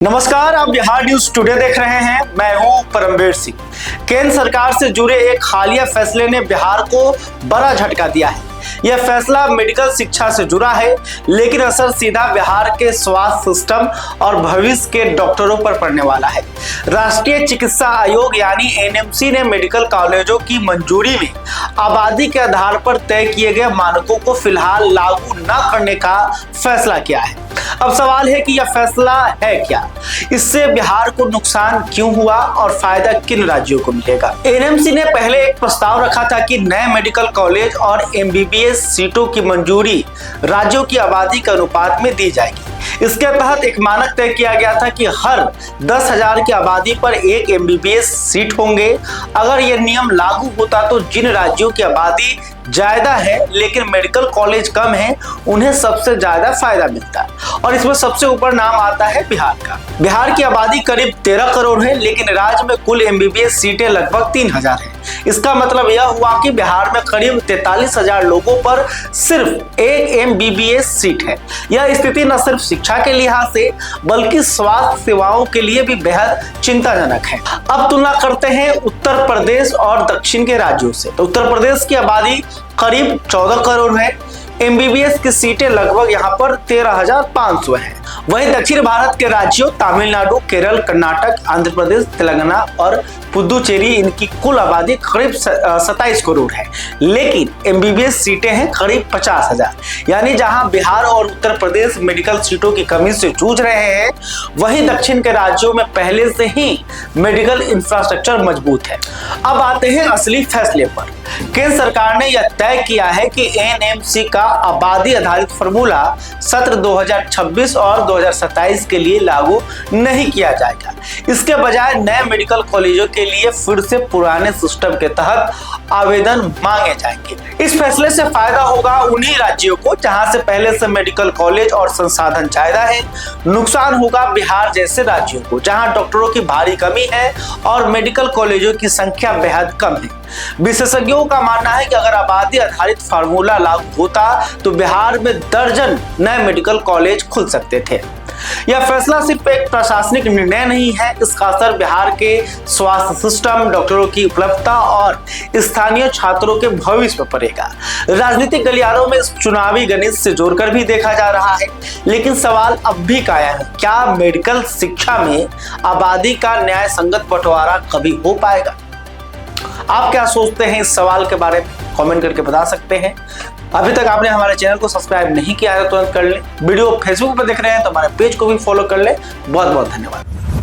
नमस्कार, आप Bihar news today देख रहे हैं। मैं हूं परमवीर सिंह। केंद्र सरकार से जुड़े एक हालिया फैसले ने बिहार को बड़ा झटका दिया है। यह फैसला मेडिकल शिक्षा से जुड़ा है, लेकिन असर सीधा बिहार के स्वास्थ्य सिस्टम और भविष्य के डॉक्टरों पर पड़ने वाला है। राष्ट्रीय चिकित्सा आयोग यानी एनएमसी ने मेडिकल कॉलेजों की मंजूरी में आबादी के आधार पर तय किए गए मानकों को फिलहाल लागू न करने का फैसला किया है। अब सवाल है कि यह फैसला है क्या, इससे बिहार को नुकसान क्यों हुआ और फायदा किन राज्यों को मिलेगा। एनएमसी ने पहले एक प्रस्ताव रखा था कि नए मेडिकल कॉलेज और एमबीबीएस सीटों की मंजूरी राज्यों की आबादी के अनुपात में दी जाएगी। इसके तहत एक मानक तय किया गया था कि हर 10,000 की आबादी पर एक एमबीबीएस सीट होंगे। अगर यह नियम लागू होता तो जिन राज्यों की आबादी ज्यादा है लेकिन मेडिकल कॉलेज कम है, उन्हें सबसे ज्यादा फायदा मिलता है और इसमें सबसे ऊपर नाम आता है बिहार का। बिहार की आबादी करीब 13 करोड़ है, लेकिन राज्य में कुल एमबीबीएस सीटें लगभग 3,000 है। इसका मतलब यह हुआ कि बिहार में करीब 43,000 लोगों पर सिर्फ एक एमबीबीएस सीट है। यह स्थिति न सिर्फ शिक्षा के लिहाज से बल्कि स्वास्थ्य सेवाओं के लिए भी बेहद चिंताजनक है। अब तुलना करते हैं उत्तर प्रदेश और दक्षिण के राज्यों से। तो उत्तर प्रदेश की आबादी करीब 14 करोड़ है। एमबीबीएस की सीटें लगभग यहाँ पर 13,500 हैं। वहीं दक्षिण भारत के राज्यों तमिलनाडु, केरल, कर्नाटक, आंध्र प्रदेश, तेलंगाना और पुदुचेरी, इनकी कुल आबादी करीब 27 करोड़ है, लेकिन एमबीबीएस सीटें हैं करीब 50,000। यानी जहां बिहार और उत्तर प्रदेश मेडिकल सीटों की कमी से जूझ रहे हैं, वहीं दक्षिण के राज्यों में पहले से ही मेडिकल इंफ्रास्ट्रक्चर मजबूत है। अब आते हैं असली फैसले पर। केंद्र सरकार ने यह तय किया है कि एनएमसी का आबादी आधारित फॉर्मूला सत्र 2026 और 2027 के लिए लागू नहीं किया जाएगा। इसके बजाय नए मेडिकल कॉलेजों के लिए फिर से पुराने सिस्टम के तहत आवेदन मांगे जाएंगे। इस फैसले से फायदा होगा उन्हीं राज्यों को जहां से पहले से मेडिकल कॉलेज और संसाधन ज्यादा है। नुकसान होगा बिहार जैसे राज्यों को जहां डॉक्टरों की भारी कमी है और मेडिकल कॉलेजों की संख्या बेहद कम है। विशेषज्ञों का मानना है कि अगर आबादी आधारित फार्मूला लागू होता तो बिहार में दर्जन नए मेडिकल कॉलेज खुल सकते थे। यह फैसला सिर्फ एक प्रशासनिक निर्णय नहीं है, इसका असर बिहार के स्वास्थ्य सिस्टम, डॉक्टरों की उपलब्धता और स्थानीय छात्रों के भविष्य पर पड़ेगा। राजनीतिक गलियारों में इस चुनावी गणित से जोड़कर भी देखा जा रहा है, लेकिन सवाल अब भी कायम है, क्या मेडिकल शिक्षा में आबादी का न्याय संगत बंटवारा कभी हो पाएगा? आप क्या सोचते हैं इस सवाल के बारे में? कमेंट करके बता सकते हैं। अभी तक आपने हमारे चैनल को सब्सक्राइब नहीं किया है तो तुरंत कर लें। वीडियो फेसबुक पर देख रहे हैं तो हमारे पेज को भी फॉलो कर लें। बहुत बहुत धन्यवाद।